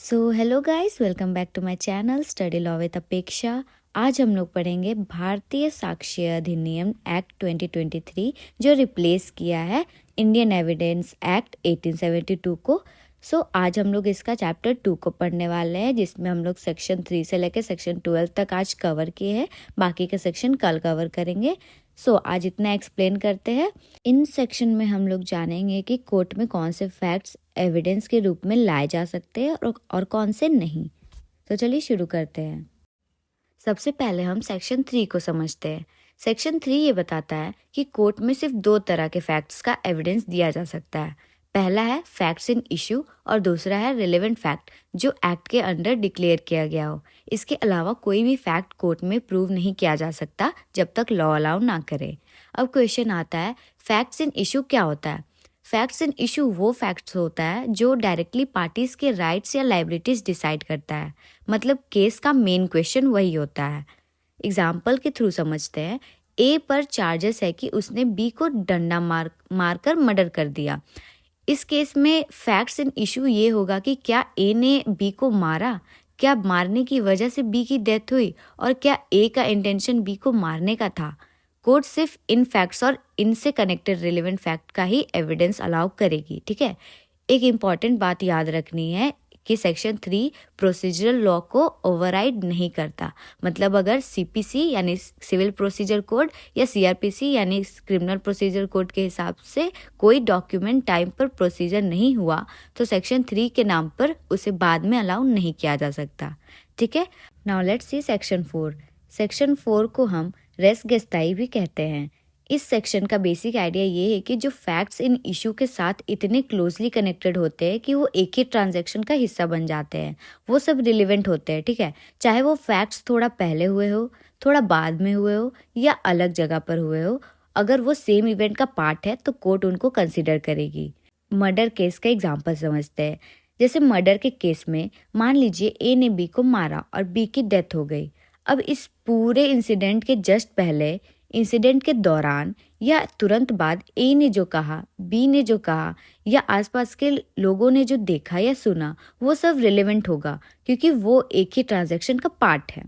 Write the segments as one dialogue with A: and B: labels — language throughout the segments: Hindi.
A: So hello guys, welcome back to my channel study law with Apeksha. आज हम लोग पढ़ेंगे भारतीय साक्ष्य अधिनियम एक्ट 2023 जो रिप्लेस किया है इंडियन एविडेंस एक्ट 1872 को। आज हम लोग इसका चैप्टर 2 को पढ़ने वाले हैं, जिसमें हम लोग सेक्शन 3 से लेकर सेक्शन 12 तक आज कवर किए हैं। बाकी के सेक्शन कल कवर करेंगे। आज इतना एक्सप्लेन करते हैं। इन सेक्शन में हम लोग जानेंगे कि कोर्ट में कौन से फैक्ट्स एविडेंस के रूप में लाए जा सकते हैं और कौन से नहीं। तो चलिए शुरू करते हैं। सबसे पहले हम सेक्शन 3 को समझते हैं। सेक्शन 3 ये बताता है कि कोर्ट में सिर्फ 2 तरह के फैक्ट्स का एविडेंस दिया जा सकता है। पहला है फैक्ट्स इन इशू और दूसरा है रिलेवेंट फैक्ट जो एक्ट के अंडर डिक्लेयर किया गया हो। इसके अलावा कोई भी फैक्ट कोर्ट में प्रूव नहीं किया जा सकता जब तक लॉ अलाउ ना करे। अब क्वेश्चन आता है, फैक्ट्स इन इशू क्या होता है? फैक्ट्स इन इशू वो फैक्ट्स होता है जो डायरेक्टली पार्टीज के राइट्स या लायबिलिटीज डिसाइड करता है। मतलब केस का मेन क्वेश्चन वही होता है। एग्जाम्पल के थ्रू समझते हैं। ए पर चार्जेस है कि उसने बी को डंडा मारकर मर्डर कर दिया। इस केस में फैक्ट्स इन इशू ये होगा कि क्या ए ने बी को मारा, क्या मारने की वजह से बी की डेथ हुई और क्या ए का इंटेंशन बी को मारने का था। कोर्ट सिर्फ इन फैक्ट्स और इनसे कनेक्टेड रिलेवेंट फैक्ट का ही एविडेंस अलाउ करेगी। ठीक है, एक इम्पॉर्टेंट बात याद रखनी है कि सेक्शन 3 प्रोसीजरल लॉ को ओवरराइड नहीं करता। मतलब अगर सीपीसी यानी सिविल प्रोसीजर कोड या सीआरपीसी यानी क्रिमिनल प्रोसीजर कोड के हिसाब से कोई डॉक्यूमेंट टाइम पर प्रोसीजर नहीं हुआ तो सेक्शन 3 के नाम पर उसे बाद में अलाउ नहीं किया जा सकता। ठीक है, now let's see section 4। Section 4 को हम रेस गेस्टाई भी कहते हैं। इस सेक्शन का बेसिक आइडिया ये है कि जो फैक्ट्स इन इशू के साथ इतने क्लोजली कनेक्टेड होते हैं कि वो एक ही ट्रांजैक्शन का हिस्सा बन जाते हैं, वो सब रिलेवेंट होते हैं। ठीक है, चाहे वो फैक्ट्स थोड़ा पहले हुए हो, थोड़ा बाद में हुए हो या अलग जगह पर हुए हो, अगर वो सेम इवेंट का पार्ट है तो कोर्ट उनको कंसिडर करेगी। मर्डर केस का एग्जाम्पल समझते हैं। जैसे मर्डर के केस में मान लीजिए ए ने बी को मारा और बी की डेथ हो गई। अब इस पूरे इंसिडेंट के जस्ट पहले, इंसिडेंट के दौरान या तुरंत बाद ए ने जो कहा, बी ने जो कहा या आसपास के लोगों ने जो देखा या सुना, वो सब रिलेवेंट होगा क्योंकि वो एक ही ट्रांजैक्शन का पार्ट है।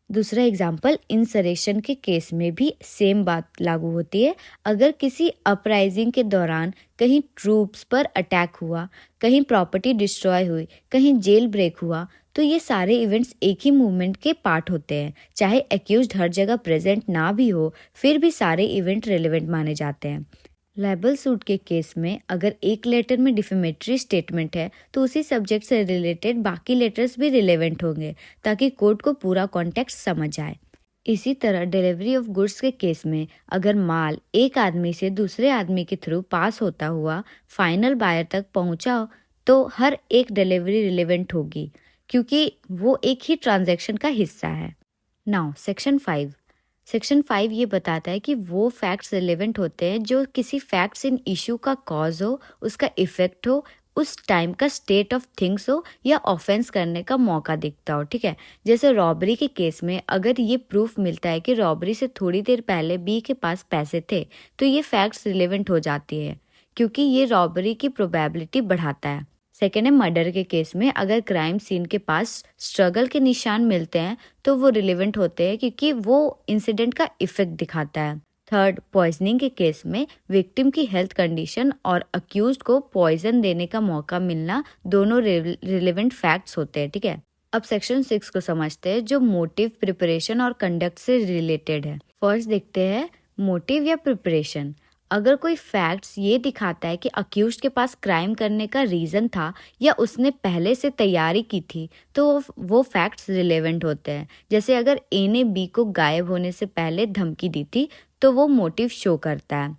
A: दूसरा एग्जाम्पल, इंसरेक्शन के केस में भी सेम बात लागू होती है। अगर किसी अपराइजिंग के दौरान कहीं ट्रूप्स पर अटैक हुआ, कहीं प्रॉपर्टी डिस्ट्रॉय हुई, कहीं जेल ब्रेक हुआ, तो ये सारे इवेंट्स एक ही मूवमेंट के पार्ट होते हैं। चाहे एक्यूज्ड हर जगह प्रेजेंट ना भी हो, फिर भी सारे इवेंट रिलेवेंट माने जाते हैं। लाइबल सूट के केस में अगर एक लेटर में डिफेमेटरी स्टेटमेंट है तो उसी सब्जेक्ट से रिलेटेड बाकी लेटर्स भी रिलेवेंट होंगे ताकि कोर्ट को पूरा कॉन्टेक्स्ट समझ आए। इसी तरह डिलीवरी ऑफ गुड्स के केस में अगर माल एक आदमी से दूसरे आदमी के थ्रू पास होता हुआ फाइनल बायर तक पहुंचा तो हर एक डिलीवरी रिलेवेंट होगी क्योंकि वो एक ही ट्रांजैक्शन का हिस्सा है। Now section 5। सेक्शन 5 ये बताता है कि वो फैक्ट्स रिलेवेंट होते हैं जो किसी फैक्ट्स इन इशू का कॉज हो, उसका इफेक्ट हो, उस टाइम का स्टेट ऑफ थिंग्स हो या ऑफेंस करने का मौका दिखता हो। ठीक है, जैसे रॉबरी के केस में अगर ये प्रूफ मिलता है कि रॉबरी से थोड़ी देर पहले बी के पास पैसे थे तो ये फैक्ट्स रिलेवेंट हो जाती है क्योंकि ये रॉबरी की प्रोबेबिलिटी बढ़ाता है। सेकेंड है मर्डर के केस में अगर क्राइम सीन के पास स्ट्रगल के निशान मिलते हैं तो वो रिलेवेंट होते हैं क्योंकि वो इंसिडेंट का इफेक्ट दिखाता है। थर्ड, पॉइजनिंग के केस में विक्टिम की हेल्थ कंडीशन और अक्यूज्ड को पॉइजन देने का मौका मिलना दोनों रिलेवेंट फैक्ट्स होते हैं। ठीक है, अब सेक्शन 6 को समझते हैं जो मोटिव, प्रिपरेशन और कंडक्ट से रिलेटेड है। फर्स्ट देखते हैं मोटिव या प्रिपरेशन। अगर कोई फैक्ट्स ये दिखाता है कि अक्यूज्ड के पास क्राइम करने का रीज़न था या उसने पहले से तैयारी की थी तो वो फैक्ट्स रिलेवेंट होते हैं। जैसे अगर ए ने बी को गायब होने से पहले धमकी दी थी तो वो मोटिव शो करता है।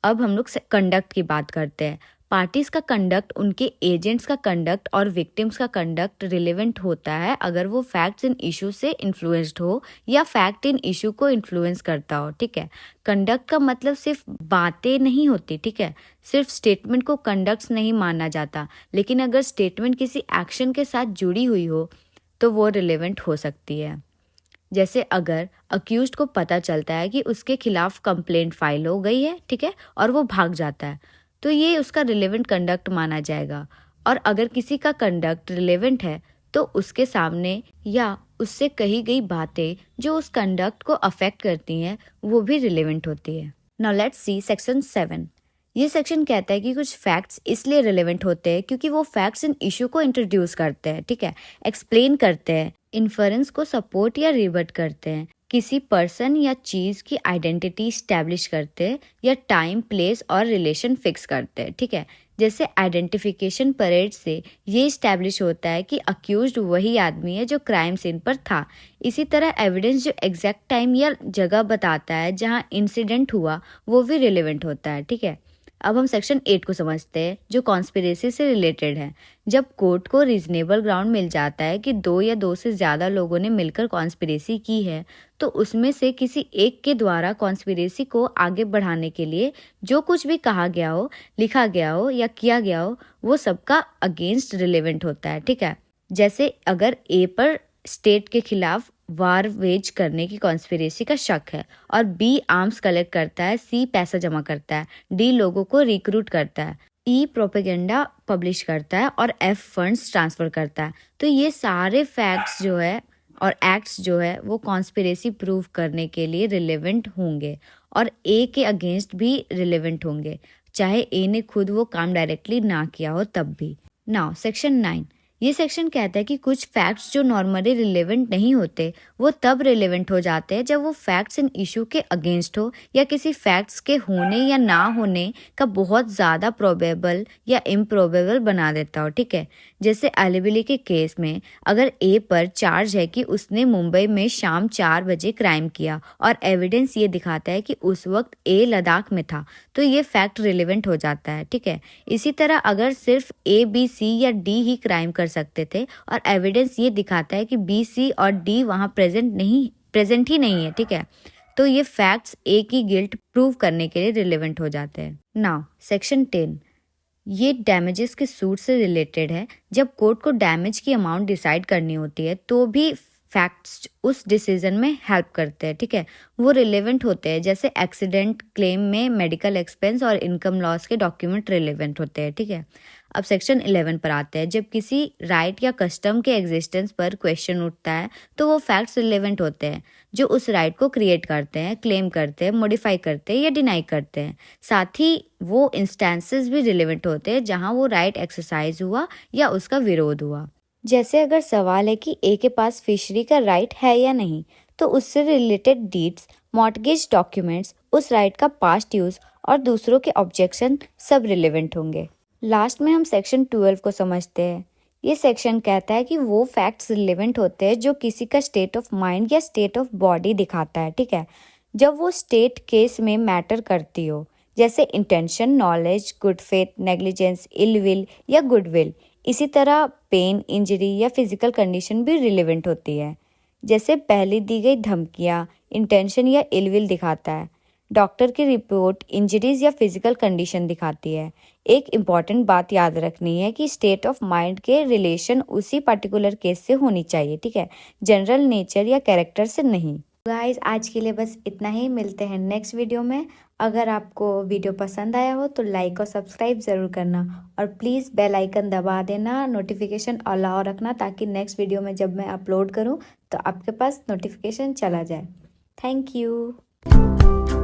A: अब हम लोग कंडक्ट की बात करते हैं। पार्टीज का कंडक्ट, उनके एजेंट्स का कंडक्ट और विक्टिम्स का कंडक्ट रिलेवेंट होता है अगर वो फैक्ट्स इन इशू से इन्फ्लुएंस्ड हो या फैक्ट इन इशू को इन्फ्लुएंस करता हो। ठीक है, कंडक्ट का मतलब सिर्फ बातें नहीं होती। ठीक है, सिर्फ स्टेटमेंट को कंडक्ट्स नहीं माना जाता, लेकिन अगर स्टेटमेंट किसी एक्शन के साथ जुड़ी हुई हो तो वो रिलेवेंट हो सकती है। जैसे अगर अक्यूज्ड को पता चलता है कि उसके खिलाफ कंप्लेंट फाइल हो गई है, ठीक है, और वो भाग जाता है तो ये उसका रिलेवेंट कंडक्ट माना जाएगा। और अगर किसी का कंडक्ट रिलेवेंट है तो उसके सामने या उससे कही गई बातें जो उस कंडक्ट को अफेक्ट करती हैं वो भी रिलेवेंट होती है। Now let's see section 7। ये सेक्शन कहता है कि कुछ फैक्ट्स इसलिए रिलेवेंट होते हैं क्योंकि वो फैक्ट्स इन इशू को इंट्रोड्यूस करते हैं, ठीक है, एक्सप्लेन करते हैं, इन्फरेंस को सपोर्ट या रिवर्ट करते हैं, किसी पर्सन या चीज की आइडेंटिटी स्टैब्लिश करते हैं या टाइम, प्लेस और रिलेशन फिक्स करते हैं, ठीक है। जैसे आइडेंटिफिकेशन परेड से ये स्टैब्लिश होता है कि अक्यूज्ड वही आदमी है जो क्राइम सीन पर था। इसी तरह एविडेंस जो एग्जैक्ट टाइम या जगह बताता है जहां इंसिडेंट हुआ वो भी रिलेवेंट होता है, ठीक है। अब हम सेक्शन 8 को समझते हैं जो कॉन्स्पिरेसी से रिलेटेड है। जब कोर्ट को रीजनेबल ग्राउंड मिल जाता है कि 2 या 2 से ज़्यादा लोगों ने मिलकर कॉन्स्पिरेसी की है तो उसमें से किसी एक के द्वारा कॉन्स्पिरेसी को आगे बढ़ाने के लिए जो कुछ भी कहा गया हो, लिखा गया हो या किया गया हो वो सबका अगेंस्ट रिलेवेंट होता है, ठीक है। जैसे अगर ए पर स्टेट के खिलाफ वार वेज करने की कॉन्स्पिरेसी का शक है और बी आर्म्स कलेक्ट करता है, सी पैसा जमा करता है, डी लोगों को रिक्रूट करता है, ई प्रोपेगेंडा पब्लिश करता है और एफ फंड्स ट्रांसफर करता है, तो ये सारे फैक्ट्स जो है और एक्ट्स जो है वो कॉन्स्पिरेसी प्रूव करने के लिए रिलेवेंट होंगे और ए के अगेंस्ट भी रिलेवेंट होंगे, चाहे ए ने खुद वो काम डायरेक्टली ना किया हो तब भी। Now section 9। ये सेक्शन कहता है कि कुछ फैक्ट्स जो नॉर्मली रिलेवेंट नहीं होते वो तब रिलेवेंट हो जाते हैं जब वो फैक्ट्स इन इशू के अगेंस्ट हो या किसी फैक्ट्स के होने या ना होने का बहुत ज़्यादा प्रोबेबल या इम्प्रोबेबल बना देता हो, ठीक है। जैसे अलीबिली के केस में अगर ए पर चार्ज है कि उसने मुंबई में शाम 4 बजे क्राइम किया और एविडेंस ये दिखाता है कि उस वक्त ए लद्दाख में था तो ये फैक्ट रिलेवेंट हो जाता है, ठीक है। इसी तरह अगर सिर्फ ए, बी, सी या डी ही क्राइम कर सकते थे और एविडेंस ये दिखाता है कि बी, सी और डी वहाँ प्रेजेंट ही नहीं है, ठीक है, तो ये फैक्ट्स ए की गिल्ट प्रूव करने के लिए रिलेवेंट हो जाते हैं। Now section 10। ये डैमेजेस के सूट से रिलेटेड है। जब कोर्ट को डैमेज की अमाउंट डिसाइड करनी होती है तो भी फैक्ट्स उस डिसीजन में हेल्प करते हैं, ठीक है, वो रिलेवेंट होते हैं। जैसे एक्सीडेंट क्लेम में मेडिकल एक्सपेंस और इनकम लॉस के डॉक्यूमेंट रिलेवेंट होते हैं, ठीक है। अब सेक्शन 11 पर आते हैं। जब किसी राइट या कस्टम के एग्जिस्टेंस पर क्वेश्चन उठता है तो वो फैक्ट्स रिलेवेंट होते हैं जो उस राइट को क्रिएट करते हैं, क्लेम करते हैं, मॉडिफाई करते हैं या डिनाई करते हैं। साथ ही वो इंस्टेंसेस भी रिलेवेंट होते हैं जहां वो राइट एक्सरसाइज हुआ या उसका विरोध हुआ। जैसे अगर सवाल है कि ए के पास फिशरी का राइट है या नहीं तो उससे रिलेटेड डीड्स, मॉर्टगेज डॉक्यूमेंट्स, उस राइट का पास्ट यूज और दूसरों के ऑब्जेक्शन सब रिलेवेंट होंगे। लास्ट में हम सेक्शन 12 को समझते हैं। ये सेक्शन कहता है कि वो फैक्ट्स रिलेवेंट होते हैं जो किसी का स्टेट ऑफ माइंड या स्टेट ऑफ बॉडी दिखाता है, ठीक है, जब वो स्टेट केस में मैटर करती हो, जैसे intention, knowledge, good faith, negligence, ill will या गुड विल। इसी तरह पेन, इंजरी या फिजिकल कंडीशन भी रिलेवेंट होती है। जैसे पहले दी गई धमकियाँ इंटेंशन या इल विल दिखाता है, डॉक्टर की रिपोर्ट इंजरीज या फिजिकल कंडीशन दिखाती है। एक इम्पॉर्टेंट बात याद रखनी है कि स्टेट ऑफ माइंड के रिलेशन उसी पर्टिकुलर केस से होनी चाहिए, ठीक है, जनरल नेचर या कैरेक्टर से नहीं। गाइस आज के लिए बस इतना ही, मिलते हैं नेक्स्ट वीडियो में। अगर आपको वीडियो पसंद आया हो तो लाइक और सब्सक्राइब ज़रूर करना और प्लीज़ बेल आइकन दबा देना, नोटिफिकेशन अलाउ रखना ताकि नेक्स्ट वीडियो में जब मैं अपलोड करूं तो आपके पास नोटिफिकेशन चला जाए। Thank you.